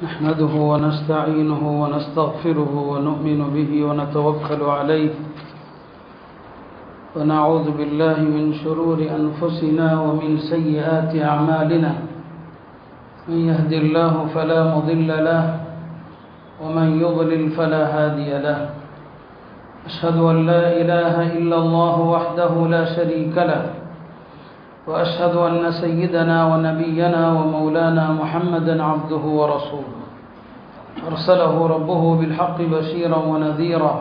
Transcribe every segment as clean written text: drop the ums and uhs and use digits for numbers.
نحمده ونستعينه ونستغفره ونؤمن به ونتوكل عليه ونعوذ بالله من شرور أنفسنا ومن سيئات أعمالنا من يهد الله فلا مضل له ومن يضلل فلا هادي له أشهد أن لا إله إلا الله وحده لا شريك له وأشهد أن سيدنا ونبينا ومولانا محمدا عبده ورسوله أرسله ربه بالحق بشيرا ونذيرا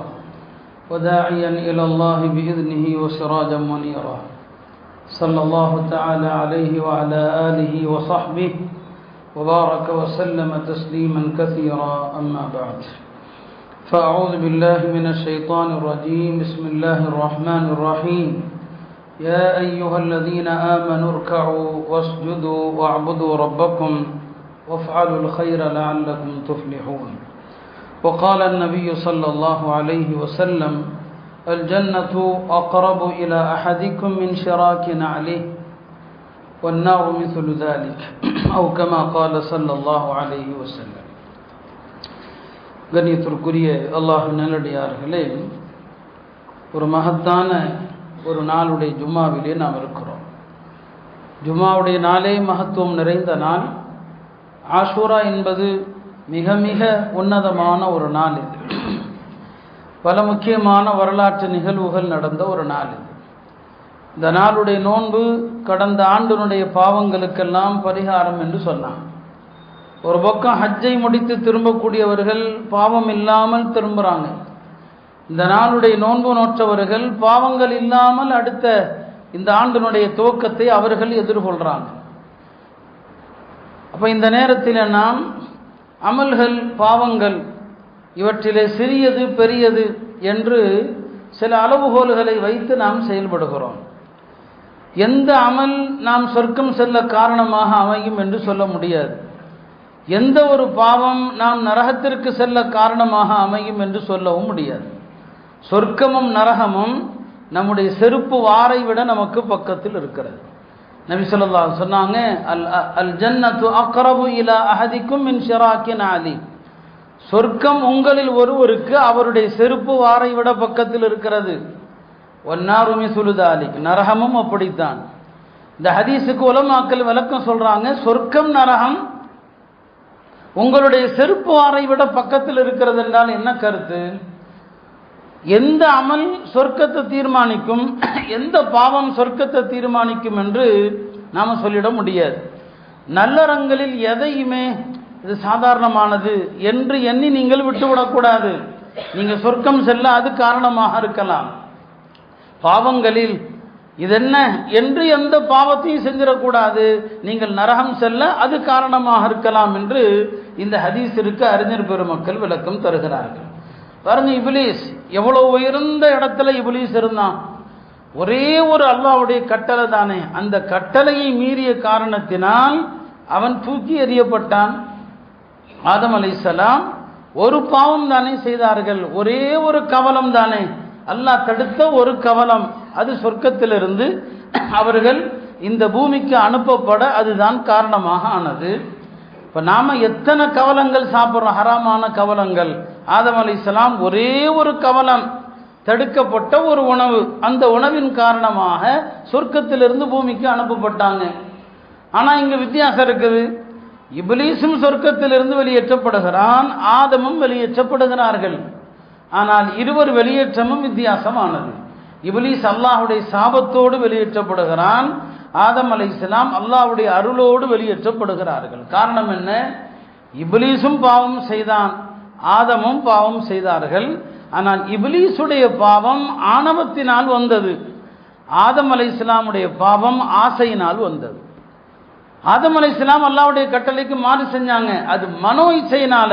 وداعيا إلى الله بإذنه وسراجا منيرا صلى الله تعالى عليه وعلى آله وصحبه وبارك وسلم تسليما كثيرا أما بعد فأعوذ بالله من الشيطان الرجيم بسم الله الرحمن الرحيم يا أيها الذين آمنوا اركعوا واسجدوا واعبدوا ربكم وافعلوا الخير لعلكم تفلحون وقال النبي صلى الله عليه وسلم الجنة أقرب إلى أحدكم من شراك نعله والنار مثل ذلك أو كما قال صلى الله عليه وسلم. கண்ணியத்திற்குரிய அல்லாஹ் நல்லடியார்களே, ஒரு மகத்தான ஒரு நாளுடைய ஜும்மாவிலே நாம் இருக்கிறோம். ஜும்மாவுடைய நாளே மகத்துவம் நிறைந்த நாள். ஆஷூரா என்பது மிக மிக உன்னதமான ஒரு நாள். இது பல முக்கியமான வரலாற்று நிகழ்வுகள் நடந்த ஒரு நாள். இது இந்த நாளுடைய நோன்பு கடந்த ஆண்டினுடைய பாவங்களுக்கெல்லாம் பரிகாரம் என்று சொன்னான். ஒரு பக்கம் ஹஜ்ஜை முடித்து திரும்பக்கூடியவர்கள் பாவம் இல்லாமல் திரும்புகிறாங்க. இந்த நாளுடைய நோன்பு நோற்றவர்கள் பாவங்கள் இல்லாமல் அடுத்த இந்த ஆண்டினுடைய துவக்கத்தை அவர்கள் எதிர்கொள்கிறாங்க. அப்போ இந்த நேரத்தில் நாம் அமல்கள் பாவங்கள் இவற்றிலே சிறியது பெரியது என்று சில அளவுகோல்களை வைத்து நாம் செயல்படுகிறோம். எந்த அமல் நாம் சொர்க்கம் செல்ல காரணமாக அமையும் என்று சொல்ல முடியாது. எந்த ஒரு பாவம் நாம் நரகத்திற்கு செல்ல காரணமாக அமையும் என்று சொல்லவும் முடியாது. சொர்க்கமும் நரகமும் நம்முடைய செருப்பு வாரை விட நமக்கு பக்கத்தில் இருக்கிறது. நபி ஸல்லல்லாஹு அலைஹி சொன்னாங்க, அல் ஜன்னத்து அக்ரபு இலா அஹதிக்கும் மின் ஷிராக்கின் அலி. சொர்க்கம் உங்களில் ஒருவருக்கு அவருடைய செருப்பு வாரை விட பக்கத்தில் இருக்கிறது. வன்னாரு மிஸ்லு தாலிக், நரகமும் அப்படித்தான். இந்த ஹதீஸுக்கு உலமாக்கள் விளக்கம் சொல்றாங்க, சொர்க்கம் நரகம் உங்களுடைய செருப்பு வாரை விட பக்கத்தில் இருக்கிறது என்றால் என்ன கருத்து? எந்த அமல் சொர்க்கத்தை தீர்மானிக்கும், எந்த பாவம் சொர்க்கத்தை தீர்மானிக்கும் என்று நாம் சொல்லிட முடியாது. நல்லறங்களில் எதையுமே இது சாதாரணமானது என்று எண்ணி நீங்கள் விட்டுவிடக்கூடாது. நீங்கள் சொர்க்கம் செல்ல அது காரணமாக இருக்கலாம். பாவங்களில் இதென்ன என்று எந்த பாவத்தையும் செஞ்சிடக்கூடாது. நீங்கள் நரகம் செல்ல அது காரணமாக இருக்கலாம் என்று இந்த ஹதீஸிற்கு அறிஞர் பெருமக்கள் விளக்கம் தருகிறார்கள். பாருங்க, இப்லீஸ் எவ்வளவு உயர்ந்த இடத்துல இப்லீஸ் இருந்தான். ஒரே ஒரு அல்லாஹ்வுடைய கட்டளை தானே, அந்த கட்டளையை மீறிய காரணத்தினால் அவன் தூக்கி எறியப்பட்டான். ஆதம் அலைஹிஸ்ஸலாம் ஒரு பாவம் தானே செய்தார்கள், ஒரே ஒரு கவலம் தானே, அல்லாஹ் தடுத்த ஒரு கவலம், அது சொர்க்கத்திலிருந்து அவர்கள் இந்த பூமிக்கு அனுப்பப்பட அதுதான் காரணமாக ஆனது. இப்போ நாம் எத்தனை கவலங்கள் சாப்பிட்றோம், ஹராமான கவலங்கள். ஆதம் அலைஹிஸ்ஸலாம் ஒரே ஒரு கவலம், தடுக்கப்பட்ட ஒரு உணவு, அந்த உணவின் காரணமாக சொர்க்கத்திலிருந்து பூமிக்கு அனுப்பப்பட்டாங்க. ஆனால் இங்கே வித்தியாசம் இருக்குது. இப்லீஸும் சொர்க்கத்திலிருந்து வெளியேற்றப்படுகிறான், ஆதமும் வெளியேற்றப்படுகிறார்கள். ஆனால் இருவர் வெளியேற்றமும் வித்தியாசமானது. இப்லீஸ் அல்லாஹ்வுடைய சாபத்தோடு வெளியேற்றப்படுகிறான், ஆதம் அலைஹிஸ்ஸலாம் அல்லாஹ்வுடைய அருளோடு வெளியேற்றப்படுகிறார்கள். காரணம் என்ன? இப்லீஸும் பாவம் செய்தான், ஆதமும் பாவம் செய்தார்கள். ஆனால் இப்லீஸுடைய பாவம் ஆணவத்தினால் வந்தது, ஆதம் அலைஹிஸ்ஸலாமுடைய பாவம் ஆசையினால் வந்தது. ஆதம் அலைஹிஸ்ஸலாம் அல்லாஹ்வுடைய கட்டளைக்கு மாறு செஞ்சாங்க, அது மனோ இச்சையினால,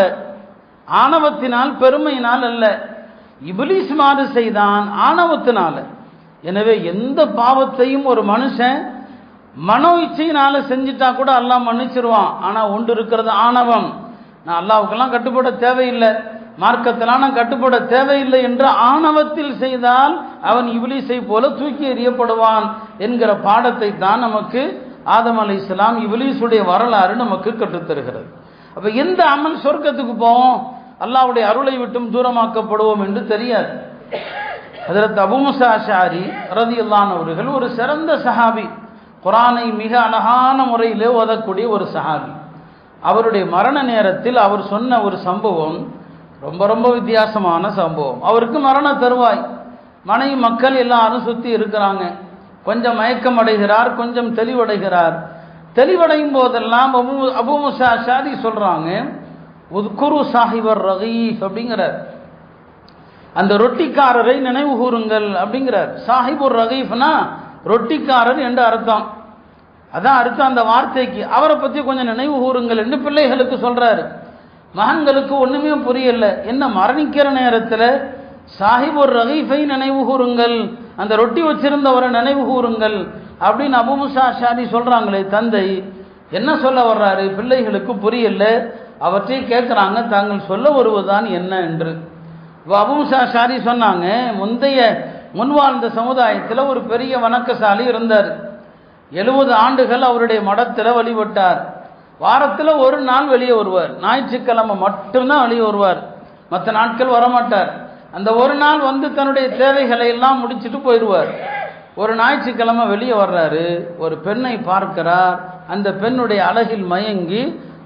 ஆணவத்தினால் பெருமையினால் அல்ல. இப்லீஸ் மாறு செய்தான் ஆணவத்தினால. எனவே எந்த பாவத்தையும் ஒரு மனுஷன் மனோ இச்சையினால செஞ்சிட்டா கூட அல்லாஹ் மன்னிச்சிருவான். ஆனால் ஒன்று இருக்கிறது ஆணவம். நான் அல்லாஹ்வுக்கெல்லாம் கட்டுப்பட தேவையில்லை, மார்க்கத்திலான கட்டுப்பட தேவையில்லை என்ற ஆணவத்தில் செய்தால் அவன் இப்லீஸை போல தூக்கி எறியப்படுவான் என்கிற பாடத்தை தான் நமக்கு ஆதம் அலைஹிஸ்ஸலாம் இப்லீஸுடைய வரலாறு நமக்கு கற்றுத்தருகிறது. அப்ப எந்த அமல் சொர்க்கத்துக்கு போவோம், அல்லாஹ்வுடைய அருளை விட்டும் தூரமாக்கப்படுவோம் என்று தெரியாது. ஹஜ்ரத் அபூ மூஸா அஷ்அரி ரலியல்லாஹு அன்ஹு அவர்கள் ஒரு சிறந்த சஹாபி, குர்ஆனை மிக அழகான முறையிலே ஓதக்கூடிய ஒரு சஹாபி. அவருடைய மரண நேரத்தில் அவர் சொன்ன ஒரு சம்பவம் ரொம்ப ரொம்ப வித்தியாசமான சம்பவம். அவருக்கு மரண தருவாய், மனைவி மக்கள் எல்லாரும் சுற்றி இருக்கிறாங்க. கொஞ்சம் மயக்கம் அடைகிறார், கொஞ்சம் தெளிவடைகிறார். தெளிவடையும் போதெல்லாம் அபூ மூஸா அஷ்அரி சொல்றாங்க, உத்குரு சாஹிபர் ரகீஃப் அப்படிங்கிறார், அந்த ரொட்டிக்காரரை நினைவு கூறுங்கள் அப்படிங்கிறார். சாஹிபுர் ரகீஃப்னா ரொட்டிக்காரர் என்று அர்த்தம். அதான் அர்த்தம் அந்த வார்த்தைக்கு. அவரை பற்றி கொஞ்சம் நினைவு கூறுங்கள் என்று பிள்ளைகளுக்கு சொல்றாரு. மகன்களுக்கு ஒண்ணுமே புரியல. என்ன மரணிக்கிற நேரத்தில் சாஹிபுர் ரகீஃபை நினைவு கூறுங்கள், அந்த ரொட்டி வச்சிருந்தவரை நினைவு கூறுங்கள் அப்படின்னு அபூ மூஸா அஷ்அரி சொல்றாங்களே. தந்தை என்ன சொல்ல வர்றாரு பிள்ளைகளுக்கு புரியல. அவற்றை கேட்குறாங்க, தாங்கள் சொல்ல வருவதுதான் என்ன என்று. அபூ மூஸா அஷ்அரி சொன்னாங்க, முன்வாழ்ந்த சமுதாயத்தில் ஒரு பெரிய வணக்கசாலி இருந்தார். 70 ஆண்டுகள் அவருடைய மடத்தில் வழிபட்டார். வாரத்தில் ஒரு நாள் வெளியே வருவார், ஞாயிற்றுக்கிழமை மட்டும்தான் வெளியே வருவார், மற்ற நாட்கள் வரமாட்டார். அந்த ஒரு நாள் வந்து தன்னுடைய தேவைகளை எல்லாம் முடிச்சுட்டு போயிடுவார். ஒரு ஞாயிற்றுக்கிழமை வெளியே வர்றாரு, ஒரு பெண்ணை பார்க்கிறார். அந்த பெண்ணுடைய அழகில் மயங்கி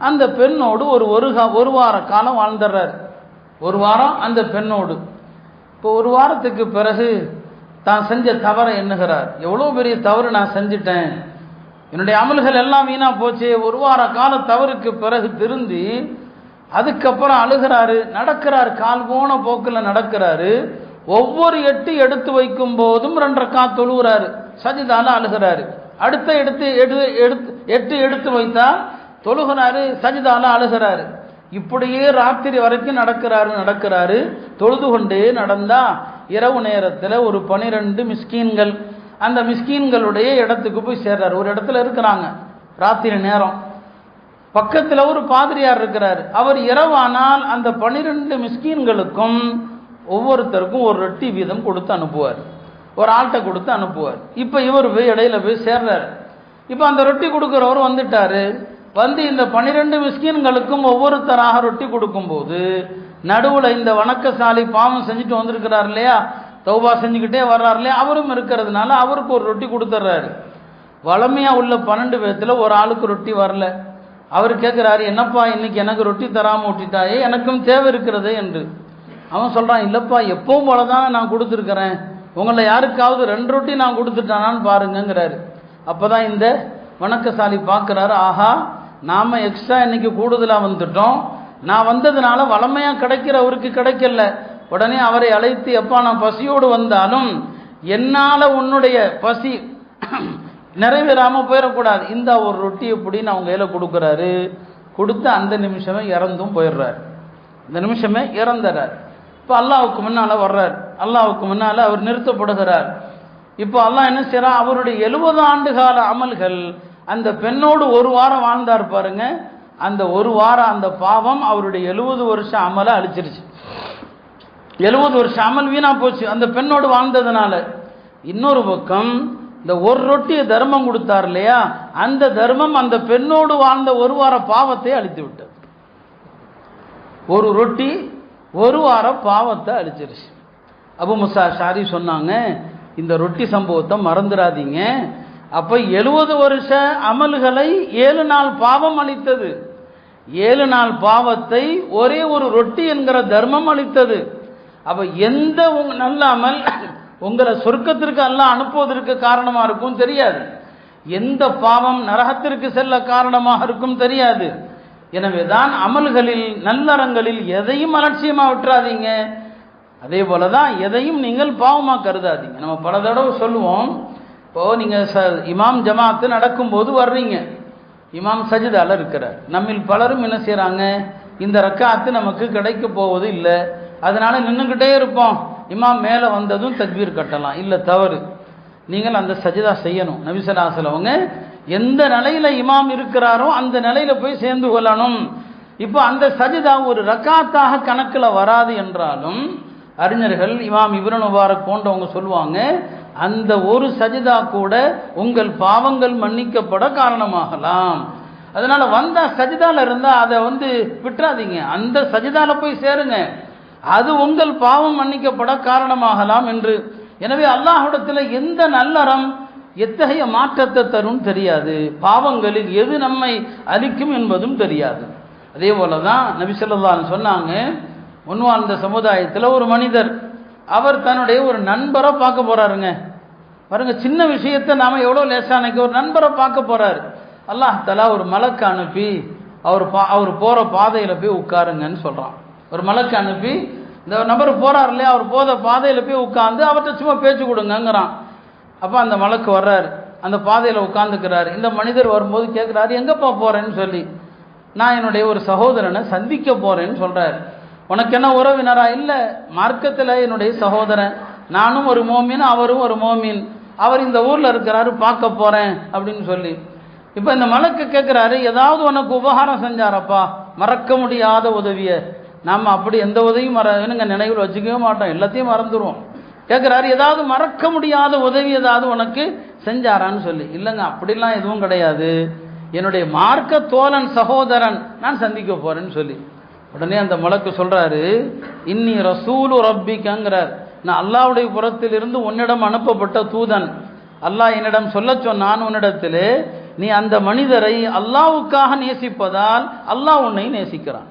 அந்த பெண்ணோடு ஒரு வார காலம் வாழ்ந்துடுறார். ஒரு வாரம் அந்த பெண்ணோடு. இப்போ ஒரு வாரத்துக்கு பிறகு தான் செஞ்ச தவறை எண்ணுகிறார். எவ்வளோ பெரிய தவறு நான் செஞ்சிட்டேன், என்னுடைய அமல்கள் எல்லாம் வீணா போச்சு. ஒரு வார கால தவறுக்கு பிறகு திருந்தி அதுக்கப்புறம் அழுகிறாரு, நடக்கிறார், கால் போன போக்கில் நடக்கிறாரு. ஒவ்வொரு எட்டு எடுத்து வைக்கும் போதும் 2 ரக்காத் தொழுகிறாரு, சஜிதால அழுகிறாரு. அடுத்த எட்டு எடுத்து வைத்தா தொழுகிறாரு, சஜிதால அழுகிறாரு. இப்படியே ராத்திரி வரைக்கும் நடக்கிறாரு. தொழுது கொண்டே நடந்தா இரவு நேரத்தில் ஒரு 12 மிஸ்கீன்கள், அந்த மிஸ்கீன்களுடைய இடத்துக்கு போய் சேர்றாரு. ஒரு இடத்துல இருக்கிறாங்க ராத்திரி நேரம். பக்கத்தில் ஒரு பாதிரியார் இருக்கிறார். அவர் இரவானால் அந்த 12 மிஸ்கீன்களுக்கும் ஒவ்வொருத்தருக்கும் ஒரு ரொட்டி வீதம் கொடுத்து அனுப்புவார், ஒரு ஆட்டை கொடுத்து அனுப்புவார். இப்போ இவர் போய் இடையில போய் சேர்றார். இப்போ அந்த ரொட்டி கொடுக்குறவர் வந்துட்டாரு. வந்து இந்த 12 மிஸ்கீன்களுக்கும் ஒவ்வொருத்தராக ரொட்டி கொடுக்கும்போது நடுவில் இந்த வணக்கசாலி பாவம் செஞ்சுட்டு வந்திருக்கிறார் இல்லையா, தௌபா செஞ்சுக்கிட்டே வர்றார் இல்லையா, அவரும் இருக்கிறதுனால அவருக்கு ஒரு ரொட்டி கொடுத்துட்றாரு. வளமையாக உள்ள 12 பேர்த்தில் ஒரு ஆளுக்கு ரொட்டி வரல. அவர் கேட்குறாரு, என்னப்பா இன்னைக்கு எனக்கு ரொட்டி தராமல் விட்டுட்டாயே, எனக்கும் தேவை இருக்கிறது என்று. அவன் சொல்கிறான், இல்லைப்பா எப்பவும் போல தானே நான் கொடுத்துருக்கிறேன், உங்களை யாருக்காவது 2 ரொட்டி நான் கொடுத்துட்டானான்னு பாருங்கிறாரு. அப்போ தான் இந்த வணக்கசாலி பார்க்குறாரு, ஆஹா நாம் எக்ஸ்ட்ரா இன்னைக்கு கூடுதலாக வந்துட்டோம், நான் வந்ததுனால வளமையாக கிடைக்கிற அவருக்கு கிடைக்கல. உடனே அவரை அழைத்து, எப்பா நான் பசியோடு வந்தாலும் என்னால் உன்னுடைய பசி நிறைவேறாமல் போயிடக்கூடாது, இந்த ஒரு ரொட்டி எப்படின்னு அவங்க கையில் கொடுக்குறாரு. கொடுத்து அந்த நிமிஷமே இறந்தும் போயிடுறார். இந்த நிமிஷமே இறந்துறார். இப்போ அல்லாஹ்வுக்கு முன்னால் வர்றார். அல்லாஹ்வுக்கு முன்னால் அவர் நிறுத்தப்படுகிறார். இப்போ அல்லாஹ் என்ன செய்யறான், அவருடைய 70 ஆண்டு கால அமல்கள், அந்த பெண்ணோடு ஒரு வாரம் வாழ்ந்தார் பாருங்க, அந்த ஒரு வாரம் அந்த பாவம் அவருடைய 70 வருஷம் அமலை அழிச்சிருச்சு. 70 வருஷம் அமல் வீணா போச்சு அந்த பெண்ணோடு வாழ்ந்ததுனால. இன்னொரு பக்கம் இந்த ஒரு ரொட்டியை தர்மம் கொடுத்தார் இல்லையா, அந்த தர்மம் அந்த பெண்ணோடு வாழ்ந்த ஒரு வார பாவத்தை அழித்து விட்டது. ஒரு ரொட்டி ஒரு வார பாவத்தை அழிச்சிருச்சு. அபூ மூஸா அஷ்அரி சொன்னாங்க, இந்த ரொட்டி சம்பவத்தை மறந்துடாதீங்க. அப்ப 70 வருஷ அமல்களை 7 நாள் பாவம் அளித்தது. 7 நாள் பாவத்தை ஒரே ஒரு ரொட்டி என்கிற தர்மம் அளித்தது. அப்ப எந்த நல்ல அமல் உங்களை சொர்க்கத்திற்கு அல்லாஹ் அனுப்புவதற்கு காரணமா இருக்கும் தெரியாது, எந்த பாவம் நரகத்திற்கு செல்ல காரணமாக இருக்கும் தெரியாது. எனவேதான் அமல்களில் நல்லறங்களில் எதையும் அலட்சியமா விட்டுறாதீங்க. அதே போலதான் எதையும் நீங்கள் பாவமா கருதாதீங்க. நம்ம பல தடவை சொல்லுவோம், இப்போ நீங்க இமாம் ஜமாத்து நடக்கும்போது வர்றீங்க, இமாம் சஜிதால இருக்கிறார். நம்மில் பலரும் என்ன செய்யறாங்க, இந்த ரக்காத்து நமக்கு கிடைக்க போவது இல்லை, அதனால நின்றுக்கிட்டே இருப்போம். இமாம் மேலே வந்ததும் தக்பீர் கட்டலாம், இல்லை தவறு. நீங்கள் அந்த சஜிதா செய்யணும். நபி ஸல்லல்லாஹு அலைஹி வஸல்லம் எந்த நிலையில இமாம் இருக்கிறாரோ அந்த நிலையில போய் சேர்ந்து கொள்ளணும். இப்போ அந்த சஜிதா ஒரு ரக்காத்தாக கணக்கில் வராது என்றாலும் அறிஞர்கள் இமாம் இப்னு முபாரக் போன்றவங்க சொல்லுவாங்க, அந்த ஒரு சஜிதா கூட உங்கள் பாவங்கள் மன்னிக்கப்பட காரணமாகலாம். அதனால வந்தா சஜிதால இருந்தா அதை விட்டுறாதீங்க, அந்த சஜிதால போய் சேருங்க, அது உங்கள் பாவம் மன்னிக்கப்பட காரணமாகலாம் என்று. எனவே அல்லாஹ்விடத்தில் எந்த நல்லறம் எத்தகைய மாற்றத்தை தரும் தெரியாது, பாவங்களில் எது நம்மை அழிக்கும் என்பதும் தெரியாது. அதே போலதான் நபி ஸல்லல்லாஹு அலைஹி வஸல்லம் சொன்னாங்க, முன்வாழ்ந்த சமுதாயத்தில் ஒரு மனிதர் அவர் தன்னுடைய ஒரு நண்பரை பார்க்க போறாருங்க. பாருங்க, சின்ன விஷயத்தை நாம எவ்வளவு லேசானைக்கு ஒரு நண்பரை பார்க்க போறாரு. அல்லாஹ் தஆலா ஒரு மலக்கு அனுப்பி அவர் போற பாதையில போய் உட்காருங்கன்னு சொல்றான். ஒரு மலக்கு அனுப்பி இந்த நபர் போறாரு இல்லையா, அவர் போத பாதையில போய் உட்கார்ந்து அவர்கிட்ட சும்மா பேச்சு கொடுங்கங்கிறான். அப்ப அந்த மலக்கு வர்றாரு, அந்த பாதையில உட்கார்ந்துக்கிறாரு. இந்த மனிதர் வரும்போது கேட்கிறாரு, எங்கப்பா போறேன்னு சொல்லி. நான் என்னுடைய ஒரு சகோதரனை சந்திக்க போறேன்னு சொல்றாரு. உனக்கு என்ன உறவினரா? இல்ல, மார்க்கத்தில் என்னுடைய சகோதரன், நானும் ஒரு மோமின் அவரும் ஒரு மோமின், அவர் இந்த ஊர்ல இருக்கிறாரு, பார்க்க போறேன் அப்படின்னு சொல்லி. இப்ப இந்த மலக்கு கேட்கிறாரு, ஏதாவது உனக்கு உபகாரம் செஞ்சாரப்பா, மறக்க முடியாத உதவிய? நாம அப்படி எந்த உதவியும் நினைவில் வச்சுக்கவே மாட்டோம், எல்லாத்தையும் மறந்துடுவோம். கேட்கிறாரு, ஏதாவது மறக்க முடியாத உதவி ஏதாவது உனக்கு செஞ்சாரான்னு சொல்லி. இல்லைங்க, அப்படிலாம் எதுவும் கிடையாது, என்னுடைய மார்க்க தோழன் சகோதரன் நான் சந்திக்க போறேன்னு சொல்லி. உடனே அந்த மலக்கு சொல்றாரு, இன்னி ரசூலு ரப்பிக்கங்கிறார், நான் அல்லாஹ்வுடைய புறத்தில் இருந்து உன்னிடம் அனுப்பப்பட்ட தூதன். அல்லாஹ் என்னிடம் சொல்ல சொன்னான் உன்னிடத்திலே, நீ அந்த மனிதரை அல்லாஹ்வுக்காக நேசிப்பதால் அல்லாஹ் உன்னை நேசிக்கிறான்.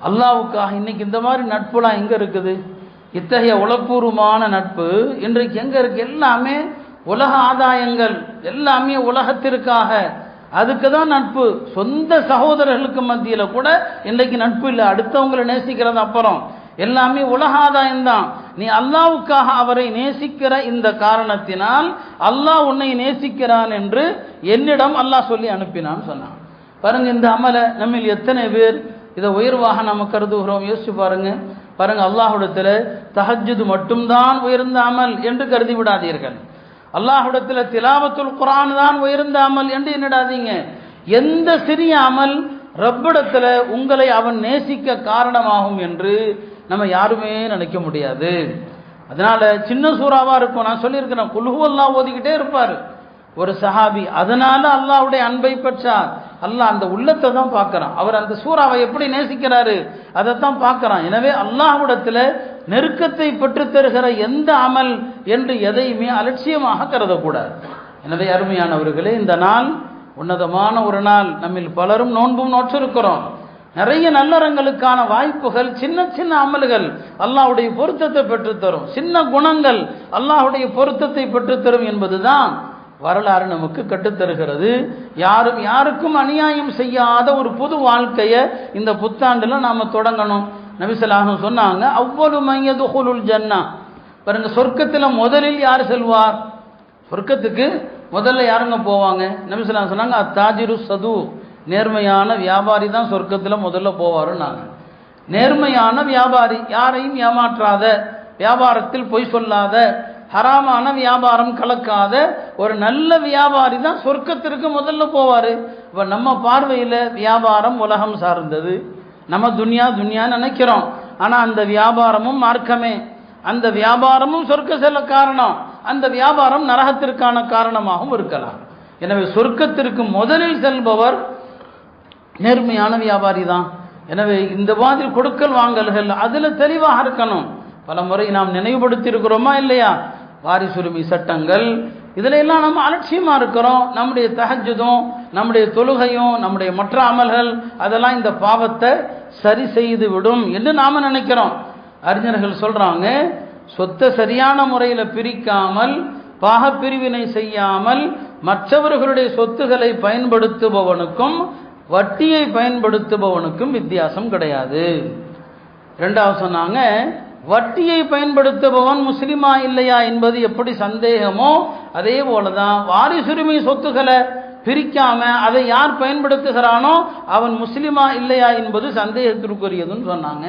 அல்லாஹ்வுக்காக இன்னைக்கு இந்த மாதிரி நட்புலாம் எங்க இருக்குது? இத்தகைய உளப்பூர்வமான நட்பு இன்றைக்கு எங்க இருக்கு? எல்லாமே உலக ஆதாயங்கள், எல்லாமே உலகத்திற்காக, அதுக்கு தான் நட்பு. சொந்த சகோதரர்களுக்கு மத்தியில கூட இன்றைக்கு நட்பு இல்லை, அடுத்தவங்களை நேசிக்கிறது அப்புறம், எல்லாமே உலக ஆதாயம்தான். நீ அல்லாஹ்வுக்காக அவரை நேசிக்கிற இந்த காரணத்தினால் அல்லாஹ் உன்னை நேசிக்கிறான் என்று என்னிடம் அல்லாஹ் சொல்லி அனுப்பினான்னு சொன்னான். பாருங்க, இந்த அமல நம்மில் எத்தனை பேர் இதை உயர்வாக நம்ம கருதுகிறோம்? யோசிச்சு பாருங்க. பாருங்க, அல்லாஹ்விடத்தில் தஹஜ்ஜுத் மட்டும்தான் உயர்ந்த அமல் என்று கருதி விடாதீர்கள். அல்லாஹ்விடத்தில் திலாவத்துல் குர்ஆன் தான் உயர்ந்த அமல் என்று எண்ணிடாதீங்க. எந்த சிறிய அமல் ரப்பிடத்தில் உங்களை அவன் நேசிக்க காரணமாகும் என்று நம்ம யாருமே நினைக்க முடியாது. அதனால சின்ன சூறாவா இருக்கும். நான் சொல்லியிருக்கிறேன், குல் ஹுவல்லாஹ் ஓதிக்கிட்டே இருப்பார் ஒரு சஹாபி. அதனால அல்லாஹ்வுடைய அன்பை பெற்றார். அல்லாஹ் அந்த உள்ளத்தை தான் பார்க்கறான், அவர் அந்த சூறாவை எப்படி நேசிக்கிறாரு அதைத்தான் பார்க்கறான். எனவே அல்லாஹ்விடத்தில் நெருக்கத்தை பெற்று தருகிற எந்த அமல் என்று எதையுமே அலட்சியமாக கருதக்கூடாது. எனவே அருமையானவர்களே, இந்த நாள் உன்னதமான ஒரு நாள். நம்மில் பலரும் நோன்பும் நோற்றிருக்கிறோம். நிறைய நல்லறங்களுக்கான வாய்ப்புகள், சின்ன சின்ன அமல்கள் அல்லாஹ்வுடைய பொருத்தத்தை பெற்றுத்தரும், சின்ன குணங்கள் அல்லாஹ்வுடைய பொருத்தத்தை பெற்றுத்தரும் என்பதுதான் வரலாறு நமக்கு கற்றுத்தருகிறது. யாருக்கும் அநியாயம் செய்யாத ஒரு புது வாழ்க்கையை இந்த புத்தாண்டுல நாம தொடங்கணும். நபி ஸல்லல்லாஹு அலைஹி வஸல்லம் சொன்னாங்க, அவ்வளு மய்யதுகுலுல் ஜன்னா. பாருங்க, சொர்க்கத்துல முதலில் யார் செல்வார்? சொர்க்கத்துக்கு முதல்ல யாருங்க போவாங்க? நபி ஸல்லல்லாஹு அலைஹி வஸல்லம் சொன்னாங்க, அத்தாஜிரு சது, நேர்மையான வியாபாரி தான் சொர்க்கத்துல முதல்ல போவாருன்னாங்க. நேர்மையான வியாபாரி, யாரையும் ஏமாற்றாத, வியாபாரத்தில் பொய் சொல்லாத, ஹராமான வியாபாரம் கலக்காத ஒரு நல்ல வியாபாரி தான் சொர்க்கத்திற்கு முதல்ல போவாரு. இப்ப நம்ம பார்வையில வியாபாரம் உலகம் சார்ந்தது, நம்ம துன்யா நினைக்கிறோம். ஆனா அந்த வியாபாரமும் மார்க்கமே, அந்த வியாபாரமும் சொர்க்க செல்ல காரணம், அந்த வியாபாரம் நரகத்திற்கான காரணமாகவும் இருக்கலாம். எனவே சொர்க்கத்திற்கு முதலில் செல்பவர் நேர்மையான வியாபாரி தான். எனவே இந்த மாதிரி கொடுக்கல் வாங்கல்கள் அதுல தெளிவாக இருக்கணும். பல முறை நாம் நினைவுபடுத்தி இருக்கிறோமா இல்லையா? வாரிசுரிமை சட்டங்கள், இதுல எல்லாம் நம்ம அலட்சியமா இருக்கிறோம். நம்முடைய தஹஜ்ஜுதும் நம்முடைய தொழுகையும் நம்முடைய மற்ற அமல்கள் அதெல்லாம் இந்த பாவத்தை சரி செய்து விடும் என்று நாம நினைக்கிறோம். அறிஞர்கள் சொல்றாங்க, சொத்தை சரியான முறையில் பிரிக்காமல், பாகப்பிரிவினை செய்யாமல் மற்றவர்களுடைய சொத்துக்களை பயன்படுத்துபவனுக்கும் வட்டியை பயன்படுத்துபவனுக்கும் வித்தியாசம் கிடையாது. இரண்டாவது சொன்னாங்க, வட்டியை பயன்படுத்துபவன் முஸ்லிமா இல்லையா என்பது எப்படி சந்தேகமோ அதே போலதான் வாரிசுரிமை சொத்துக்களை பிரிக்காம அதை யார் பயன்படுத்துகிறானோ அவன் முஸ்லிமா இல்லையா என்பது சந்தேகத்திற்குரியதுன்னு சொன்னாங்க.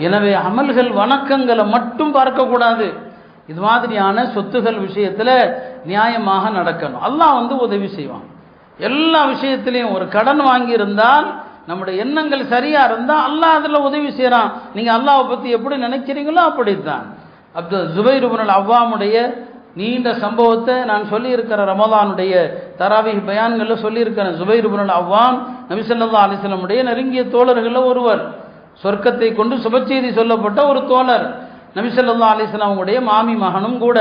எனவே அமல்கள் வணக்கங்களை மட்டும் பார்க்கக்கூடாது, இது மாதிரியான சொத்துகள் விஷயத்துல நியாயமாக நடக்கணும். அல்லாஹ் உதவி செய்வான் எல்லா விஷயத்திலையும். ஒரு கடன் வாங்கி இருந்தால் நம்முடைய எண்ணங்கள் சரியா இருந்தா அல்லாஹ் அதுல உதவி செய்யறான். நீங்க அல்லாஹ்வை பத்தி எப்படி நினைக்கிறீங்களோ அப்படித்தான். ஜுபைர் இப்னுல் அவ்வாமுடைய நீண்ட சம்பவத்தை நான் சொல்லியிருக்கிற ரமலானுடைய தராவீஹ் பயான்களில் சொல்லியிருக்கிறேன். ஜுபைர் இப்னுல் அவ்வாம் நபி ஸல்லல்லாஹு அலைஹி வஸல்லம் உடைய நெருங்கிய தோழர்களில் ஒருவர், சொர்க்கத்தை கொண்டு சுபச்செய்தி சொல்லப்பட்ட ஒரு தோழர், நபி ஸல்லல்லாஹு அலைஹி வஸல்லம் உடைய மாமி மகனும் கூட.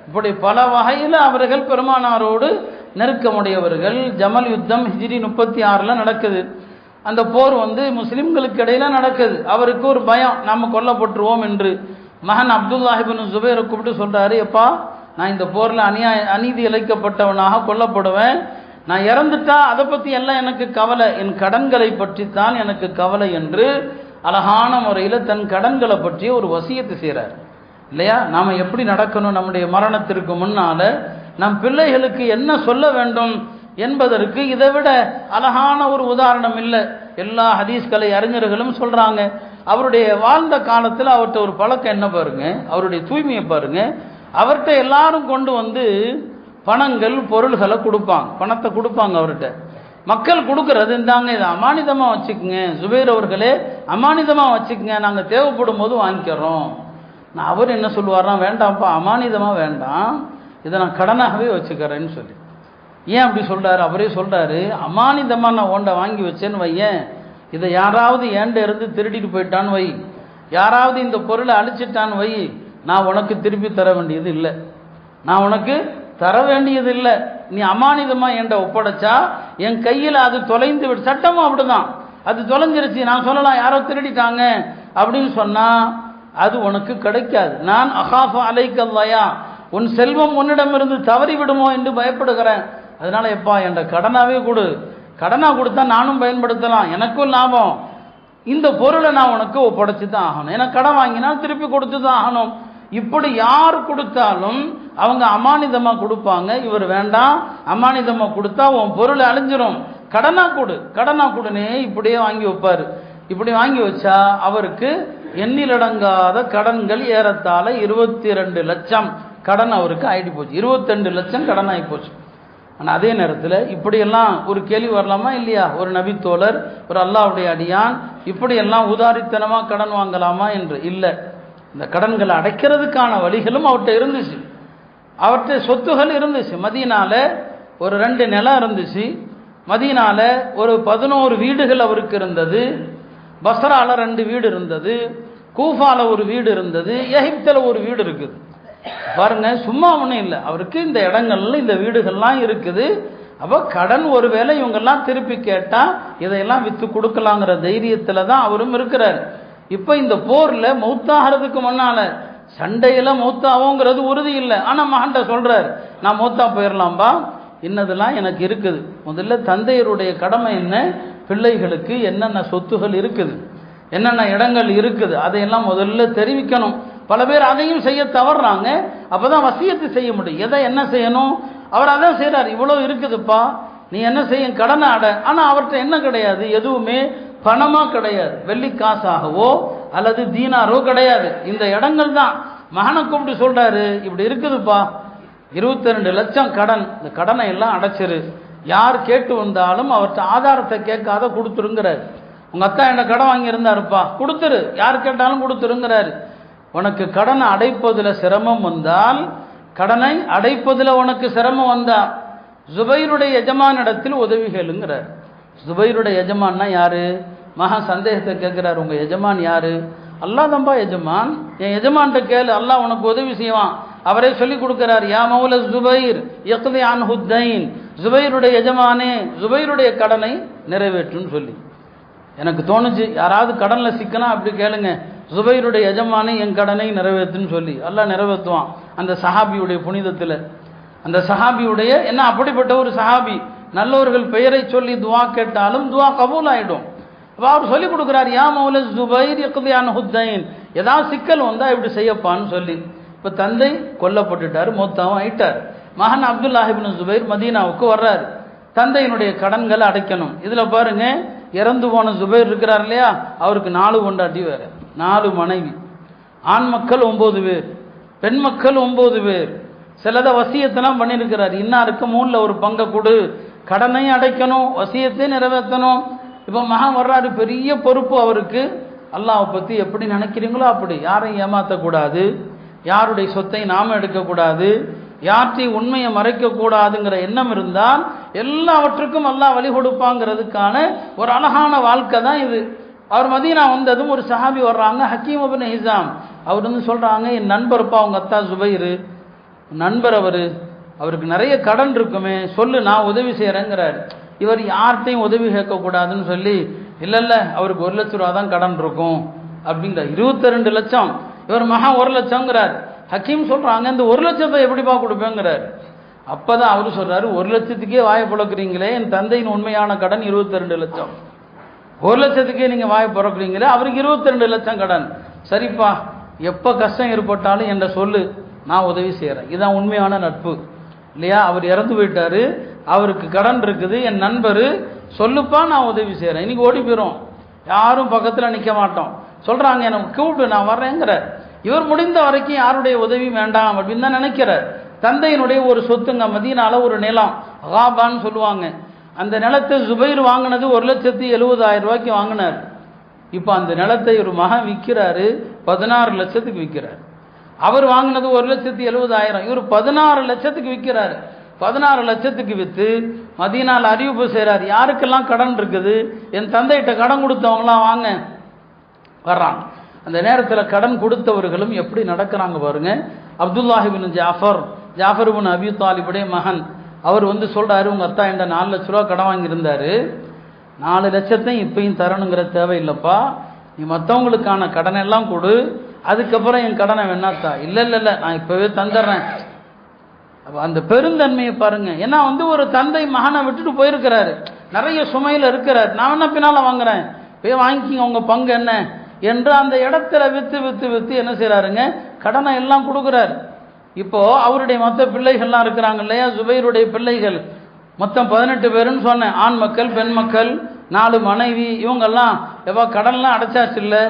இப்படி பல வகையில் அவர்கள் பெருமானாரோடு நெருக்கமுடையவர்கள். ஜமல் யுத்தம் ஹிஜ்ரி 36 நடக்குது. அந்த போர் முஸ்லிம்களுக்கு இடையில நடக்குது. அவருக்கு ஒரு பயம், நாம கொல்லப்பட்டுருவோம் என்று. மகன் அப்துல்லாஹ் இப்னு ஜுபைரை கூப்பிட்டு சொல்றாரு, எப்பா நான் இந்த போரில் அநீதி இழைக்கப்பட்டவனாக கொல்லப்படுவேன், நான் இறந்துட்டா அதை பற்றி எல்லாம் எனக்கு கவலை, என் கடன்களை பற்றி தான் எனக்கு கவலை என்று அழகான முறையில் தன் கடன்களை பற்றி ஒரு வசியத்தை செய்கிறார். இல்லையா, நாம் எப்படி நடக்கணும், நம்முடைய மரணத்திற்கு முன்னால் நம் பிள்ளைகளுக்கு என்ன சொல்ல வேண்டும் என்பதற்கு இதை விட அழகான ஒரு உதாரணம் இல்லை. எல்லா ஹதீஸ்களை அறிஞர்களும் சொல்கிறாங்க. அவருடைய வாழ்ந்த காலத்தில் அவர்கிட்ட ஒரு பழக்கம் என்ன பாருங்க, அவருடைய தூய்மையை பாருங்க. அவர்கிட்ட எல்லாரும் கொண்டு பணங்கள் பொருள்களை கொடுப்பாங்க, பணத்தை கொடுப்பாங்க அவர்கிட்ட. மக்கள் கொடுக்கறது, இருந்தாங்க இதை அமானிதமாக வச்சுக்கோங்க ஜுபைர் அவர்களே, அமானிதமாக வச்சுக்கோங்க, நாங்கள் தேவைப்படும் போது வாங்கிக்கிறோம். அவர் என்ன சொல்லுவார்னா, வேண்டாம்ப்பா அமானிதமாக வேண்டாம், இதை நான் கடனாகவே வச்சுக்கிறேன்னு சொல்லி. ஏன் அப்படி சொல்கிறாரு? அவரே சொல்கிறாரு, அமானிதமாக நான் ஓண்ட வாங்கி வச்சேன்னு வையேன், இதை யாராவது ஏண்ட இருந்து திருடிட்டு போயிட்டான்னு வை, யாராவது இந்த பொருளை அழிச்சிட்டான்னு வை, நான் உனக்கு திருப்பி தர வேண்டியது இல்லை, நான் உனக்கு தர வேண்டியது இல்லை. நீ அமானிதமாக என்கிட்ட ஒப்படைச்சா என் கையில் அது தொலைந்து விடு. சட்டமும் அப்படிதான், அது தொலைஞ்சிருச்சு, நான் சொல்லலாம் யாரோ திருடிட்டாங்க அப்படின்னு சொன்னால் அது உனக்கு கிடைக்காது. நான் அகாஃப அலைக்கல்லையா, உன் செல்வம் உன்னிடமிருந்து தவறி விடுமோ என்று பயப்படுகிறேன். அதனால எப்பா என்ற கடனாவே கொடு, கடனாக கொடுத்தா நானும் பயன்படுத்தலாம், எனக்கும் லாபம். இந்த பொருளை நான் உனக்கு ஒப்படைச்சு தான் ஆகணும், ஏன்னா கடன் வாங்கினால் திருப்பி கொடுத்து தான் ஆகணும். இப்படி யார் கொடுத்தாலும் அவங்க அமானிதமாக கொடுப்பாங்க. இவர் வேண்டாம், அமானிதமாக கொடுத்தா உன் பொருளை அழிஞ்சிரும், கடனா கொடு, கடனா கொடுனே இப்படியே வாங்கி வைப்பார். இப்படி வாங்கி வச்சா அவருக்கு எண்ணிலடங்காத கடன்கள், ஏறத்தாழ 22 லட்சம் கடன் அவருக்கு ஆகிட்டு போச்சு. 22 லட்சம் கடன் ஆகி போச்சு. ஆனால் அதே நேரத்தில் இப்படியெல்லாம் ஒரு கேள்வி வரலாமா இல்லையா? ஒரு நபித்தோழர், ஒரு அல்லாஹ்வுடைய அடியான் இப்படியெல்லாம் உதாரித்தனமாக கடன் வாங்கலாமா என்று இல்லை. இந்த கடன்களை அடைக்கிறதுக்கான வழிகளும் அவர்கிட்ட இருந்துச்சு, அவர்கிட்ட சொத்துகள் இருந்துச்சு. மதீனால ஒரு 2 நிலம் இருந்துச்சு, மதீனால ஒரு 11 வீடுகள் அவருக்கு இருந்தது, பஸ்ரால 2 வீடு இருந்தது, கூஃபால ஒரு வீடு இருந்தது, எகிப்தில் ஒரு வீடு இருக்குது. பாருங்க, சும்மா ஒன்றும் இல்லை, அவருக்கு இந்த இடங்கள்ல இந்த வீடுகள்லாம் இருக்குது. அப்போ கடன் ஒருவேளை இவங்கெல்லாம் திருப்பி கேட்டால் இதையெல்லாம் விற்று கொடுக்கலாங்கிற தைரியத்தில் தான் அவரும் இருக்கிறார். இப்போ இந்த போரில் மௌத்தாகிறதுக்கு முன்னால் சண்டையில் மௌத்தாவோங்கிறது உறுதி இல்லை. ஆனால் மகன்கிட்ட சொல்கிறார், நான் மௌத்தா போயிடலாம்பா, இன்னதெல்லாம் எனக்கு இருக்குது. முதல்ல தந்தையருடைய கடமை என்ன, பிள்ளைகளுக்கு என்னென்ன சொத்துகள் இருக்குது, என்னென்ன இடங்கள் இருக்குது, அதையெல்லாம் முதல்ல தெரிவிக்கணும். பல பேர் அதையும் செய்ய தவறுறாங்க. அப்போ தான் வசியத்து செய்ய முடியும். எதை என்ன செய்யணும், அவர் அதான் செய்கிறார். இவ்வளோ இருக்குதுப்பா, நீ என்ன செய்ய, கடனை அட. ஆனால் அவர்கிட்ட என்ன கிடையாது, எதுவுமே பணமாக கிடையாது, வெள்ளி காசாகவோ அல்லது தீனாரோ கிடையாது. இந்த இடங்கள் தான். மகனை கூப்பிட்டு சொல்கிறாரு, இப்படி இருக்குதுப்பா, 22 லட்சம் கடன், இந்த கடனை எல்லாம் அடைச்சிரு, யார் கேட்டு வந்தாலும் அவர்கிட்ட ஆதாரத்தை கேட்காத கொடுத்துருங்கிறாரு. உங்கள் அக்கா என்ன கடன் வாங்கியிருந்தாருப்பா, கொடுத்துரு, யார் கேட்டாலும் கொடுத்துருங்கிறாரு. உனக்கு கடனை அடைப்பதில் சிரமம் வந்தால், கடனை அடைப்பதில் உனக்கு சிரமம் வந்தால் ஜுபைருடைய எஜமானிடத்தில் உதவி கேளுங்கிறார். ஜுபைருடைய எஜமான்னா யாரு? மகா சந்தேகத்தை கேட்கிறார், உங்க எஜமான் யாரு? அல்லாஹ் தம்பா எஜமான், என் எஜமான்கிட்ட கேளு, அல்லாஹ் உனக்கு உதவி செய்வான். அவரே சொல்லிக் கொடுக்கிறார், யா மௌல ஜுபைர் யக்தி அன்ஹு தைன், ஜுபைருடைய எஜமானே ஜுபைருடைய கடனை நிறைவேற்றுன்னு சொல்லி. எனக்கு தோணுச்சு, யாராவது கடனில் சிக்கனா அப்படி கேளுங்க, ஜுபைருடைய எஜமானே என் கடனை நிறைவேற்றுன்னு சொல்லி அல்லாஹ் நிறைவேற்றுவான். அந்த சஹாபியுடைய புனிதத்தில், அந்த சஹாபியுடைய என்ன அப்படிப்பட்ட ஒரு சஹாபி, நல்லவர்கள் பெயரை சொல்லி துவா கேட்டாலும் துவா கபூல் ஆகிடும். அப்போ அவர் சொல்லிக் கொடுக்குறார், யா மௌல ஜுபைர் யக்தி அன்ஹு தைன், ஏதாவது சிக்கல் வந்தால் இப்படி செய்யப்பான்னு சொல்லி. இப்போ தந்தை கொல்லப்பட்டுட்டார், மௌத்தாவும் ஆயிட்டார். மகன் அப்துல்லாஹ் இப்னு ஜுபைர் மதீனாவுக்கு வர்றாரு, தந்தையினுடைய கடன்களை அடைக்கணும். இதில் பாருங்க, இறந்து போன ஜுபைர் இருக்கிறார் இல்லையா, அவருக்கு 4 பொண்டாட்டி, வேற 4 மனைவி, ஆண் மக்கள் 9 பேர், பெண் மக்கள் 9 பேர். சிலதை வசியத்தெல்லாம் பண்ணியிருக்கிறார், இன்னாருக்கு 3ல் ஒரு பங்கை கொடு, கடனையும் அடைக்கணும், வசியத்தையும் நிறைவேற்றணும். இப்போ மகன் வர்றாரு, பெரிய பொறுப்பு அவருக்கு. அல்லாஹ்வை பற்றி எப்படி நினைக்கிறீங்களோ அப்படி, யாரையும் ஏமாற்றக்கூடாது, யாருடைய சொத்தை நாம எடுக்கக்கூடாது, யார்ட்டையும் உண்மையை மறைக்கக்கூடாதுங்கிற எண்ணம் இருந்தால் எல்லாவற்றுக்கும் அல்லாஹ் வழி கொடுப்பாங்கிறதுக்கான ஒரு அழகான வாழ்க்கை தான் இது. அவர் மதீனா வந்ததும் ஒரு சஹாபி வர்றாங்க, ஹக்கீம் இப்னு ஹிஸாம். அவர் வந்து சொல்கிறாங்க, என் நண்பர்ப்பா அவங்க அத்தா ஜுபைரு நண்பர், அவருக்கு நிறைய கடன் இருக்குமே, சொல்லு நான் உதவி செய்கிறேங்கிறார். இவர் யார்கிட்டையும் உதவி கேட்கக்கூடாதுன்னு சொல்லி, இல்லை அவருக்கு 1 லட்ச ரூபா தான் கடன் இருக்கும் அப்படிங்கிற. 22 லட்சம், இவர் மகா 1 லட்சங்கிறார். ஹக்கீம் சொல்கிறாங்க, இந்த 1 லட்சத்தை எப்படிப்பா கொடுப்பேங்கிறார். அப்போ தான் அவர் சொல்கிறாரு, 1 லட்சத்துக்கே வாயை பிளக்குறீங்களே, என் தந்தையின் உண்மையான கடன் 22 லட்சம், 1 லட்சத்துக்கே நீங்கள் வாயை பிறக்குறீங்களே, அவருக்கு 22 லட்சம் கடன். சரிப்பா, எப்போ கஷ்டம் ஏற்பட்டாலும் என்ற சொல்லு, நான் உதவி செய்கிறேன். இதுதான் உண்மையான நட்பு இல்லையா? அவர் இறந்து போயிட்டாரு, அவருக்கு கடன் இருக்குது, என் நண்பர் சொல்லுப்பா நான் உதவி செய்கிறேன். இன்னைக்கு ஓடி போயிடும், யாரும் பக்கத்தில் நிற்க மாட்டோம். சொல்கிறாங்க, எனக்கு கூப்பிட்டு நான் வர்றேங்கிற. இவர் முடிந்த வரைக்கும் யாருடைய உதவி வேண்டாம் அப்படின்னு தான் நினைக்கிறார். தந்தையினுடைய ஒரு சொத்துங்க, மதீனால ஒரு நிலம் அகாபான்னு சொல்லுவாங்க. அந்த நிலத்தை ஜுபைர் வாங்கினது 1,70,000 ரூபாய்க்கு வாங்கினார். இப்போ அந்த நிலத்தை ஒரு மகன் விற்கிறாரு, 16 லட்சத்துக்கு விற்கிறார். அவர் வாங்கினது 1,70,000, இவர் 16 லட்சத்துக்கு விற்கிறாரு. 16 லட்சத்துக்கு விற்று மதீனால அறிவிப்பு செய்கிறார், யாருக்கெல்லாம் கடன் இருக்குது, என் தந்தைகிட்ட கடன் கொடுத்தவங்களாம் வாங்க வர்றாங்க. அந்த நேரத்தில் கடன் கொடுத்தவர்களும் எப்படி நடக்கிறாங்க பாருங்க. அப்துல்லாஹ் இப்னு ஜாஃபர் இப்னு அபி தாலிபுடைய மகன், அவர் வந்து சொல்கிறாரு, உங்கள் அத்தா என்ற 4 லட்ச ரூபா கடன் வாங்கியிருந்தாரு, 4 லட்சத்தையும் இப்பயும் தரணுங்கிற தேவையில்லைப்பா, நீ மற்றவங்களுக்கான கடனை எல்லாம் கொடு, அதுக்கப்புறம் என் கடனை வேணாத்தா. இல்லை நான் இப்போவே தந்துடுறேன். அந்த பெருந்தன்மையை பாருங்க. ஏன்னா வந்து ஒரு தந்தை மகனை விட்டுட்டு போயிருக்கிறாரு, நிறைய சுமையில் இருக்கிறார், நான் என்ன பின்னால் வாங்குறேன், போய் வாங்கிக்கிங்க உங்கள் பங்கு என்ன என்று அந்த இடத்துல விற்று என்ன செய்கிறாருங்க, கடனை எல்லாம் கொடுக்குறாரு. இப்போ அவருடைய மற்ற பிள்ளைகள்லாம் இருக்கிறாங்க இல்லையா, ஜுபைருடைய பிள்ளைகள் மொத்தம் 18 பேருன்னு சொன்னேன், ஆண் மக்கள் பெண் மக்கள் 4 மனைவி, இவங்கெல்லாம் எப்பா கடன்லாம் அடைச்சாச்சு இல்லை,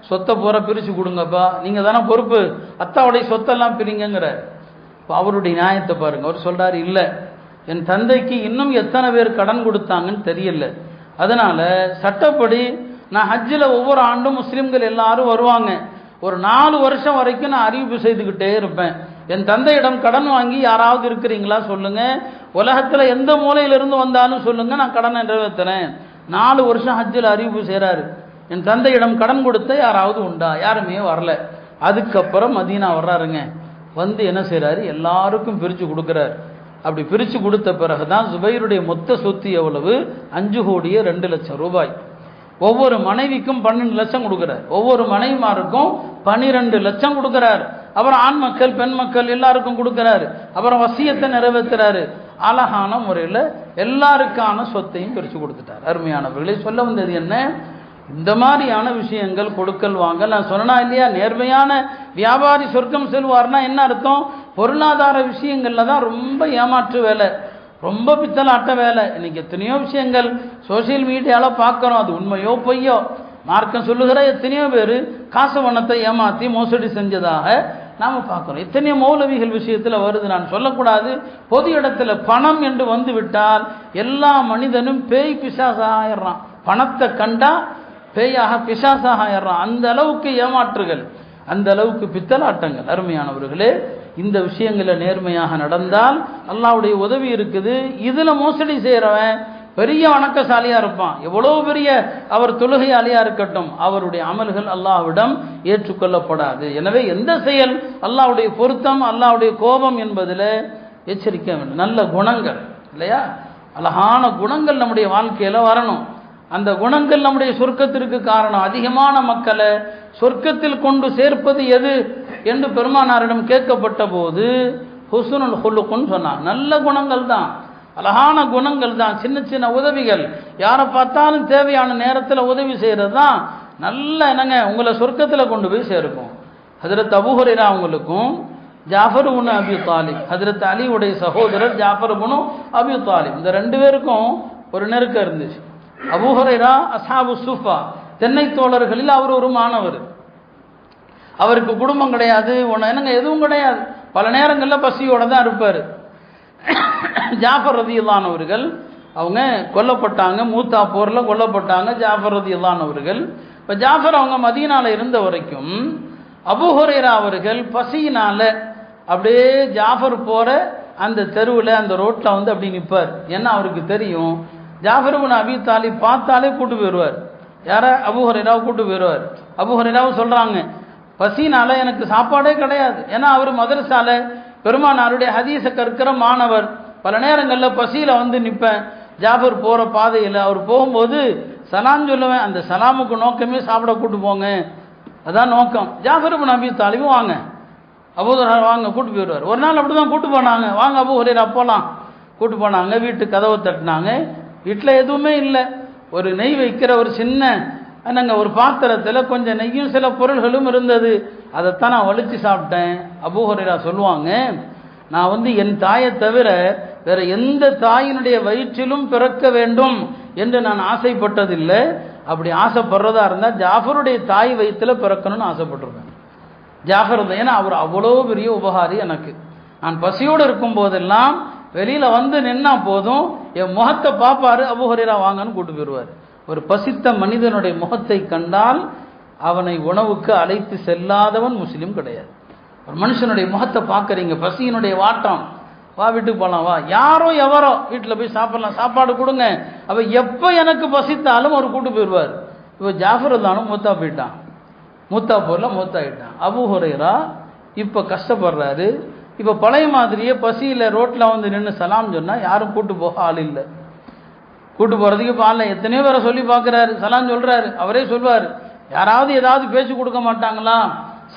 சொத்தை பூரா பிரித்து கொடுங்கப்பா, நீங்கள் தானே பொறுப்பு, அத்தாவுடைய சொத்தெல்லாம் பிரிங்கிற. இப்போ அவருடைய நியாயத்தை பாருங்க. அவர் சொல்கிறார், இல்லை என் தந்தைக்கு இன்னும் எத்தனை பேர் கடன் கொடுத்தாங்கன்னு தெரியல, அதனால் சட்டப்படி நான் ஹஜ்ஜில் ஒவ்வொரு ஆண்டும் முஸ்லீம்கள் எல்லாரும் வருவாங்க, ஒரு 4 வருஷம் வரைக்கும் நான் அறிவிப்பு செய்துக்கிட்டே இருப்பேன், என் தந்தையிடம் கடன் வாங்கி யாராவது இருக்கிறீங்களா சொல்லுங்க, உலகத்தில் எந்த மூலையிலிருந்து வந்தாலும் சொல்லுங்க, நான் கடனை நிறைவேற்றுறேன். 4 வருஷம் ஹஜ்ஜில் அறிவிப்பு செய்கிறாரு, என் தந்தையிடம் கடன் கொடுத்த யாராவது உண்டா, யாருமே வரல. அதுக்கப்புறம் மதீனா வர்றாருங்க, வந்து என்ன செய்கிறாரு, எல்லாருக்கும் பிரித்து கொடுக்குறாரு. அப்படி பிரித்து கொடுத்த பிறகு தான் ஜுபைருடைய மொத்த சொத்து எவ்வளவு, 5,02,00,000 ரூபாய். ஒவ்வொரு மனைவிக்கும் 12 லட்சம் கொடுக்குறார், ஒவ்வொரு மனைவிமாருக்கும் 12 லட்சம் கொடுக்குறார். அப்புறம் ஆண் மக்கள் பெண் மக்கள் எல்லாருக்கும் கொடுக்குறாரு. அப்புறம் வசியத்தை நிறைவேற்றுறாரு. அழகான முறையில் எல்லாருக்கான சொத்தையும் பிரித்து கொடுத்துட்டார். அருமையானவர்களை சொல்ல வந்தது என்ன, இந்த மாதிரியான விஷயங்கள் கொடுக்கல் வாங்க நான் சொன்னா இல்லையா, நேர்மையான வியாபாரி சொர்க்கம் செல்வார்னா என்ன அர்த்தம், பொருளாதார விஷயங்கள்ல தான் ரொம்ப ஏமாற்று வேலை, ரொம்ப பித்தலாட்ட வேலை. இன்னைக்கு எத்தனையோ விஷயங்கள் சோசியல் மீடியாவில் பார்க்குறோம், அது உண்மையோ பொய்யோ, மார்க்கம் சொல்லுகிற எத்தனையோ பேர் காசு பணத்தை ஏமாற்றி மோசடி செஞ்சதாக நாம் பார்க்குறோம். எத்தனையோ மௌலவிகள் விஷயத்தில் வருது, நான் சொல்லக்கூடாது. பொது இடத்துல பணம் என்று வந்து விட்டால் எல்லா மனிதனும் பேய் பிசாசாக ஆயிடுறான், பணத்தை கண்டா பேயாக பிசாசாக ஆயிடுறான். அந்த அளவுக்கு ஏமாற்றுகள், அந்த அளவுக்கு பித்தலாட்டங்கள். அருமையானவர்களே, இந்த விஷயங்களை நேர்மையாக நடந்தால் அல்லாஹ்வுடைய உதவி இருக்குது. இதில் மோசடி செய்கிறவன் பெரிய வணக்கசாலியாக இருப்பான், எவ்வளோ பெரிய அவர் தொழுகையாளியாக இருக்கட்டும், அவருடைய அமல்கள் அல்லாஹ்விடம் ஏற்றுக்கொள்ளப்படாது. எனவே எந்த செயல் அல்லாஹ்வுடைய பொருத்தம் அல்லாஹ்வுடைய கோபம் என்பதில் எச்சரிக்க வேண்டும். நல்ல குணங்கள் இல்லையா, அழகான குணங்கள் நம்முடைய வாழ்க்கையில் வரணும். அந்த குணங்கள் நம்முடைய சொர்க்கத்திற்கு காரணம். அதிகமான மக்களை சொர்க்கத்தில் கொண்டு சேர்ப்பது எது என்று பெருமானாரிடம் கேட்கப்பட்ட போது ஹுஸ்னுல் ஹுலுக்குன்னு சொன்னாங்க. நல்ல குணங்கள் தான், அழகான குணங்கள் தான், சின்ன சின்ன உதவிகள், யாரை பார்த்தாலும் தேவையான நேரத்தில் உதவி செய்கிறது தான் நல்ல என்னங்க உங்களை சொர்க்கத்தில் கொண்டு போய் சேர்க்கும். ஹஜ்ரத் அபூ ஹுரைரா அவங்களுக்கும் ஜாஃபர் இப்னு அபி தாலிப், ஹஜ்ரத் அலியுடைய சகோதரர் ஜாஃபர் இப்னு அபி தாலிப், இந்த 2 பேருக்கும் ஒரு நெருக்கம் இருந்துச்சு. அபூ ஹுரைரா அஸ்ஹாபு சுஃபா, தென்னை தோழர்களில் அவர் ஒரு மாணவர். அவருக்கு குடும்பம் கிடையாது, என்னங்க எதுவும் கிடையாது, பல நேரங்களில் பசியோடு தான் இருப்பார். ஜாஃபர் ரலியல்லாஹு அன்ஹு அவர்கள் அவங்க கொல்லப்பட்டாங்க, மூத்தா போரில் கொல்லப்பட்டாங்க ஜாஃபர் ரலியல்லாஹு அன்ஹு அவர்கள். இப்போ ஜாஃபர் அவங்க மதீனாவில் இருந்த வரைக்கும் அபூ ஹுரைரா அவர்கள் பசியினால் அப்படியே ஜாஃபர் போகிற அந்த தெருவில் அந்த ரோட்டில் வந்து அப்படி நிற்பார். ஏன்னா அவருக்கு தெரியும் ஜாஃபர் இப்னு அபீ தாலிப் பார்த்தாலே கூட்டு போயிடுவார். யாரை? அபூ ஹுரைராவை கூட்டு போயிடுவார். அபூ ஹுரைராவை சொல்கிறாங்க, பசினால எனக்கு சாப்பாடே கிடையாது. ஏன்னா அவர் மதரசால பெருமானாருடைய ஹதீஸை கற்கிற மாணவர். பல நேரங்களில் பசியில் வந்து நிற்பேன். ஜாஃபர் போகிற பாதையில் அவர் போகும்போது சலாம் சொல்லுவேன். அந்த சலாமுக்கு நோக்கமே சாப்பிட கூட்டு போங்க, அதான் நோக்கம். ஜாஃபர் இப்னு அபீ தாலிப் வாங்க, அபூ ஹுரைரா வாங்க, கூட்டு போயிடுவார். ஒரு நாள் அப்படி தான் கூட்டு போனாங்க. வாங்க அபூ ஹுரைரா போகலாம், கூட்டு போனாங்க. வீட்டு கதவை தட்டினாங்க. வீட்டில் எதுவுமே இல்லை. ஒரு நெய் வைக்கிற ஒரு சின்ன நாங்கள் ஒரு பாத்திரத்தில் கொஞ்சம் நெய்யும் சில பொருள்களும் இருந்தது. அதைத்தான் நான் வலிச்சு சாப்பிட்டேன். அபூ ஹுரைரா சொல்லுவாங்க, நான் வந்து என் தாயை தவிர வேற எந்த தாயினுடைய வயிற்றிலும் பிறக்க வேண்டும் என்று நான் ஆசைப்பட்டதில்லை. அப்படி ஆசைப்படுறதா இருந்தால் ஜாஃபருடைய தாய் வயிற்றில் பிறக்கணும்னு ஆசைப்பட்டிருக்கேன். ஜாஃபர் தான், ஏன்னா அவர் அவ்வளோ பெரிய உபகாரி எனக்கு. நான் பசியோடு இருக்கும் போதெல்லாம் வெளியில் வந்து நின்னா போதும் என் முகத்தை பார்ப்பாரு, அபூ ஹுரைரா வாங்கன்னு கூட்டு போயிடுவார். ஒரு பசித்த மனிதனுடைய முகத்தை கண்டால் அவனை உணவுக்கு அழைத்து செல்லாதவன் முஸ்லீம் கிடையாது. ஒரு மனுஷனுடைய முகத்தை பார்க்குறீங்க, பசியினுடைய வாட்டம், வா வீட்டுக்கு போகலாம், வா, யாரோ எவரோ வீட்டில் போய் சாப்பிடலாம், சாப்பாடு கொடுங்க. அப்போ எப்போ எனக்கு பசித்தாலும் அவர் கூட்டு போயிடுவார். இப்போ ஜாஃபர் தானும் மூத்தா போயிட்டான், மூத்தா போரில் மூத்தாயிட்டான். அபூ ஹுரைரா இப்போ கஷ்டப்படுறாரு. இப்போ பழைய மாதிரியே பசியில் ரோட்டில் வந்து நின்று சலாம் சொன்னால் யாரும் கூட்டு போக ஆள் இல்லை. கூட்டு போகிறதுக்கு இப்போ ஆள் எத்தனையோ பேரை சொல்லி பார்க்குறாரு, சலாம் சொல்கிறாரு. அவரே சொல்வார், யாராவது ஏதாவது பேச்சு கொடுக்க மாட்டாங்களா,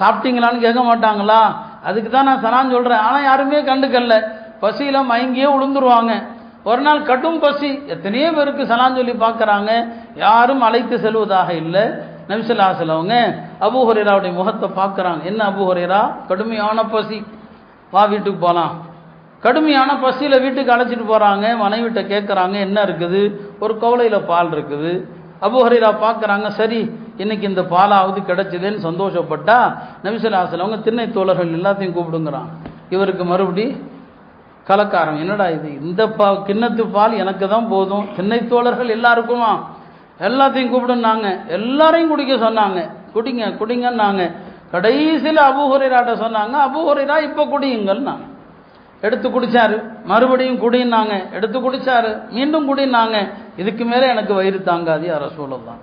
சாப்பிட்டீங்களான்னு கேட்க மாட்டாங்களா, அதுக்கு தான் நான் சலாம் சொல்கிறேன். ஆனால் யாருமே கண்டுக்கல்ல, பசியில் மயங்கியே விழுந்துருவாங்க. ஒரு நாள் கடும் பசி, எத்தனையோ பேருக்கு சலாம் சொல்லி பார்க்குறாங்க, யாரும் அழைத்து செல்வதாக இல்லை. நபி ஸல்லல்லாஹு அலைஹி வஸல்லம் அவங்க அபூ ஹுரைராவுடைய முகத்தை பார்க்குறாங்க. என்ன அபூ ஹுரைரா, கடுமையான பசி, வா வீட்டுக்கு போகலாம். கடுமையான பசியில் வீட்டுக்கு அழைச்சிட்டு போகிறாங்க. மனைவிட்ட கேட்குறாங்க, என்ன இருக்குது? ஒரு கவலையில் பால் இருக்குது. அபூ ஹுரைரா பார்க்குறாங்க, சரி இன்னைக்கு இந்த பாலாவது கிடைச்சதுன்னு சந்தோஷப்பட்டா நபி ஸல்லல்லாஹு அலைஹி வஸல்லம் அவங்க திண்ணை தோழர்கள் எல்லாத்தையும் கூப்பிடுங்கிறான். இவருக்கு மறுபடி கலக்காரம், என்னடா இது, இந்த கிண்ணத்து பால் எனக்கு தான் போதும், திண்ணை தோழர்கள் எல்லாருக்குமா, எல்லாத்தையும் கூப்பிடுனாங்க. எல்லாரையும் குடிக்க சொன்னாங்க, குடிங்க குடிங்கன்னாங்க. கடைசியில் அபூ ஹுரைராட்ட சொன்னாங்க, அபூ ஹுரைரா இப்போ குடியுங்கள்னாங்க. எடுத்து குடித்தார். மறுபடியும் குடினாங்க, எடுத்து குடித்தார். மீண்டும் குடினாங்க. இதுக்கு மேலே எனக்கு வயிறு தாங்காது யா ரசூலல்லாஹ்.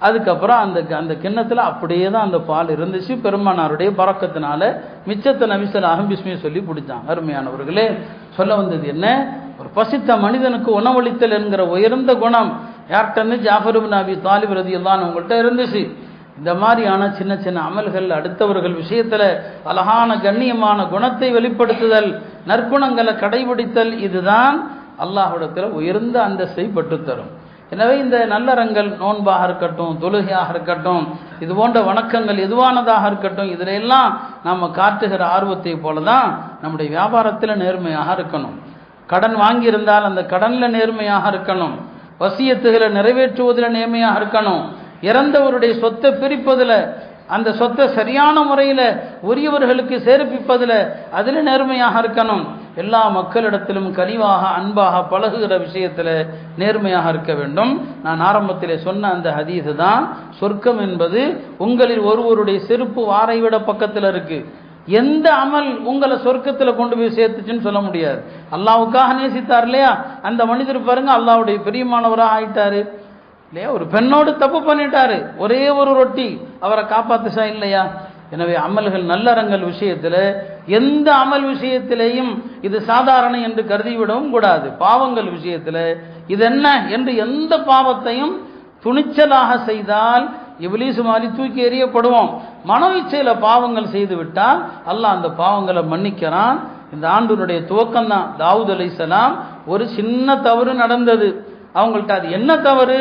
அதுக்கப்புறம் அந்த கிண்ணத்தில் அப்படியே தான் அந்த பால் இருந்துச்சு. பெருமானாருடைய பரக்கத்தினால மிச்சத்தை நபி ஸல்லல்லாஹு அலைஹி வஸல்லம் சொல்லி பிடிச்சாங்க. அருமையானவர்களே, சொல்ல வந்தது என்ன, ஒரு பசித்த மனிதனுக்கு உணவளித்தல் என்கிற உயர்ந்த குணம் யார்கிட்டன்னு ஜாஃபர் இப்னு அபீ தாலிப் ரலியல்லாஹு அன்ஹு அவங்கள்ட்ட இருந்துச்சு. இந்த மாதிரியான சின்ன சின்ன அமல்கள், அடுத்தவர்கள் விஷயத்தில் அழகான கண்ணியமான குணத்தை வெளிப்படுத்துதல், நற்குணங்களை கடைபிடித்தல், இதுதான் அல்லாஹ்விடத்தில் உயர்ந்த அந்தஸ்தை பெற்றுத்தரும். எனவே இந்த நல்லறங்கள், நோன்பாக இருக்கட்டும், தொழுகையாக இருக்கட்டும், இது போன்ற வணக்கங்கள் எதுவானதாக இருக்கட்டும், இதில் எல்லாம் நாம் காட்டுகிற ஆர்வத்தை போல தான் நம்முடைய வியாபாரத்தில் நேர்மையாக இருக்கணும். கடன் வாங்கியிருந்தால் அந்த கடனில் நேர்மையாக இருக்கணும். வசியத்துகளை நிறைவேற்றுவதில் நேர்மையாக இருக்கணும். இறந்தவருடைய சொத்தை பிரிப்பதில், அந்த சொத்தை சரியான முறையில் உரியவர்களுக்கு சேர்ப்பிப்பதில் அதில் நேர்மையாக இருக்கணும். எல்லா மக்களிடத்திலும் கனிவாக அன்பாக பழகுகிற விஷயத்தில் நேர்மையாக இருக்க வேண்டும். நான் ஆரம்பத்தில் சொன்ன அந்த ஹதீஸ் தான், சொர்க்கம் என்பது உங்களில் ஒருவருடைய செருப்பு வாரை விட பக்கத்தில் இருக்கு. எந்த அமல் உங்களை சொர்க்கத்தில் கொண்டு போய் சேர்த்துச்சுன்னு சொல்ல முடியாது. அல்லாஹ்வுக்காக நேசித்தார் இல்லையா, அந்த மனிதர் பாருங்க அல்லாஹ்வுடைய பிரியமானவராக ஆயிட்டாரு இல்லையா. ஒரு பெண்ணோடு தப்பு பண்ணிட்டாரு, ஒரே ஒரு ரொட்டி அவரை காப்பாத்துச்சா இல்லையா. எனவே அமல்கள், நல்லறங்கள் விஷயத்தில், எந்த அமல் விஷயத்திலேயும் இது சாதாரண என்று கருதிவிடவும் கூடாது. பாவங்கள் விஷயத்தில் இது என்ன என்று எந்த பாவத்தையும் துணிச்சலாக செய்தால் இப்லீஸ் மாதிரி தூக்கி எறியப்படுவோம். மன இச்சையில பாவங்கள் செய்து விட்டால் அல்லாஹ் அந்த பாவங்களை மன்னிக்கிறான். இந்த ஆண்டினுடைய துவக்கம் தான். தாவூத் அலைஹிஸ்ஸலாம் ஒரு சின்ன தவறு நடந்தது அவங்கள்ட்ட. அது என்ன தவறு,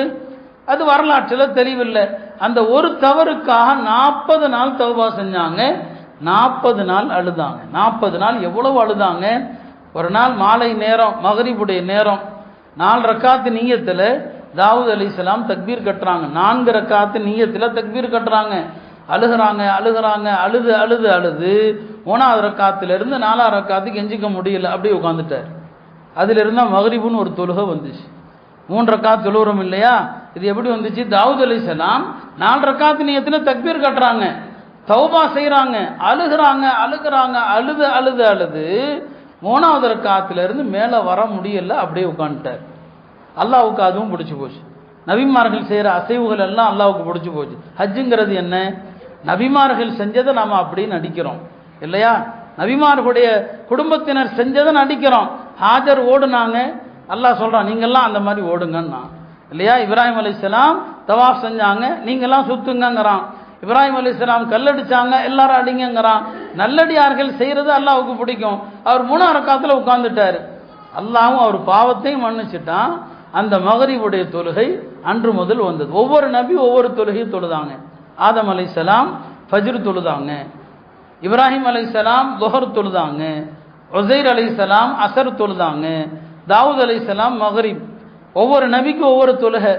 அது வரலாற்றில் தெளிவில்லை. அந்த ஒரு தவறுக்காக 40 நாள் தௌபா செஞ்சாங்க. 40 நாள் அழுதாங்க. 40 நாள் எவ்வளவு அழுதாங்க. ஒரு நாள் மாலை நேரம், மகரிபுடைய நேரம், 4 ரக்காத்து நிய்யத்தில் தாவூத் அலைஹிஸ்ஸலாம் தக்பீர் கட்டுறாங்க. 4 ரக்காத்து நிய்யத்தில் தக்பீர் கட்டுறாங்க. அழுகிறாங்க அழுகிறாங்க, அழுது அழுது அழுது 3வது ரக்காத்திலிருந்து 4வது ரக்காத்துக்கு எஞ்சிக்க முடியல, அப்படியே உட்காந்துட்டார். அதில் இருந்தால் மகரிபுன்னு ஒரு தொழுகை வந்துச்சு. 3 ரக்காத் தொழுகிறோம் இல்லையா, இது எப்படி வந்துச்சு? தாவூத் அலைஹிஸ்ஸலாம் 4 ரக்காத்து நிய்யத்தில் தக்பீர் கட்டுறாங்க. தௌபா செய்கிறாங்க, அழுகிறாங்க அழுகிறாங்க, அழுது அழுது அழுது 3வது ரக்காத்திலிருந்து மேலே வர முடியல, அப்படியே உட்காந்துட்டார். அல்லாவுக்கு அதுவும் பிடிச்சி போச்சு. நபிமார்கள் செய்கிற அசைவுகள் எல்லாம் அல்லாவுக்கு பிடிச்சி போச்சு. ஹஜ்ஜுங்கிறது என்ன? நபிமார்கள் செஞ்சதை நாம் அப்படியே நடிக்கிறோம் இல்லையா? நபிமார்களுடைய குடும்பத்தினர் செஞ்சதை நடிக்கிறோம். ஹாஜர் ஓடுனாங்க, அல்லாஹ் சொல்கிறான் நீங்கள்லாம் அந்த மாதிரி ஓடுங்கன்னா இல்லையா? இப்ராஹிம் அலைஹிஸ்ஸலாம் தவாஃப் செஞ்சாங்க, நீங்கள்லாம் சுத்துங்கிறான். இப்ராஹிம் அலைஹிஸ்ஸலாம் கல்லடிச்சாங்க, எல்லாரும் அடிங்கிறான். நல்லடியார்கள் செய்கிறது அல்லாஹ்வுக்கு பிடிக்கும். அவர் 3 ரக்காத்தில் உட்கார்ந்துட்டார். அல்லாஹ்வும் அவர் பாவத்தையும் மன்னிச்சிட்டான். அந்த மகரிபுடைய தொழுகை அன்று முதல் வந்தது. ஒவ்வொரு நபி ஒவ்வொரு தொழுகையும் தொழுதாங்க. ஆதம் அலைஹிஸ்ஸலாம் ஃபஜ்ர் தொழுதாங்க, இப்ராஹிம் அலைஹிஸ்ஸலாம் லுஹர் தொழுதாங்க, உஸைர் அலைஹிஸ்ஸலாம் அஸர் தொழுதாங்க, தாவூத் அலைஹிஸ்ஸலாம் மகரிப். ஒவ்வொரு நபிக்கும் ஒவ்வொரு தொழுகை.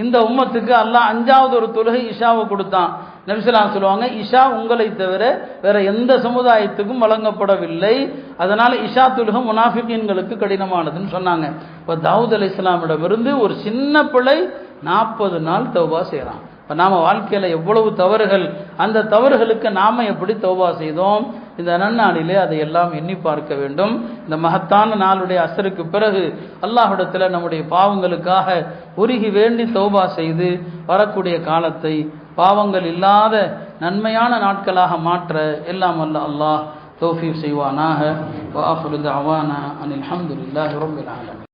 இந்த உம்மத்துக்கு அல்லாஹ் 5வது ஒரு தொழுகை இஷாவை கொடுத்தான். நபி ஸல்லல்லாஹு அலைஹி சொல்லுவாங்க, இஷா உங்களை தவிர வேற எந்த சமுதாயத்துக்கும் வழங்கப்படவில்லை, அதனால இஷா தொழுகை முனாஃபிகீன்களுக்கு கடினமானதுன்னு சொன்னாங்க. இப்போ தாவூத் அலைஹிஸ்ஸலாமிடமிருந்து ஒரு சின்ன பிள்ளை 40 நாள் தௌபா செய்கிறான். இப்போ நாம் வாழ்க்கையில் எவ்வளவு தவறுகள், அந்த தவறுகளுக்கு நாம் எப்படி தௌபா செய்தோம்? இந்த நன்னாளிலே அதை எல்லாம் எண்ணி பார்க்க வேண்டும். இந்த மகத்தான நாளுடைய அசருக்கு பிறகு அல்லாஹ்விடத்தில் நம்முடைய பாவங்களுக்காக உருகி வேண்டி தௌபா செய்து வரக்கூடிய காலத்தை பாவங்கள் இல்லாத நன்மையான நாட்களாக மாற்ற எல்லாம் வல்ல அல்லாஹ் தௌஃபீக் செய்வானாக. வ ஆஃபிரு தஅவானா அனில் ஹம்துலில்லாஹி ரப்பில் ஆலமீன்.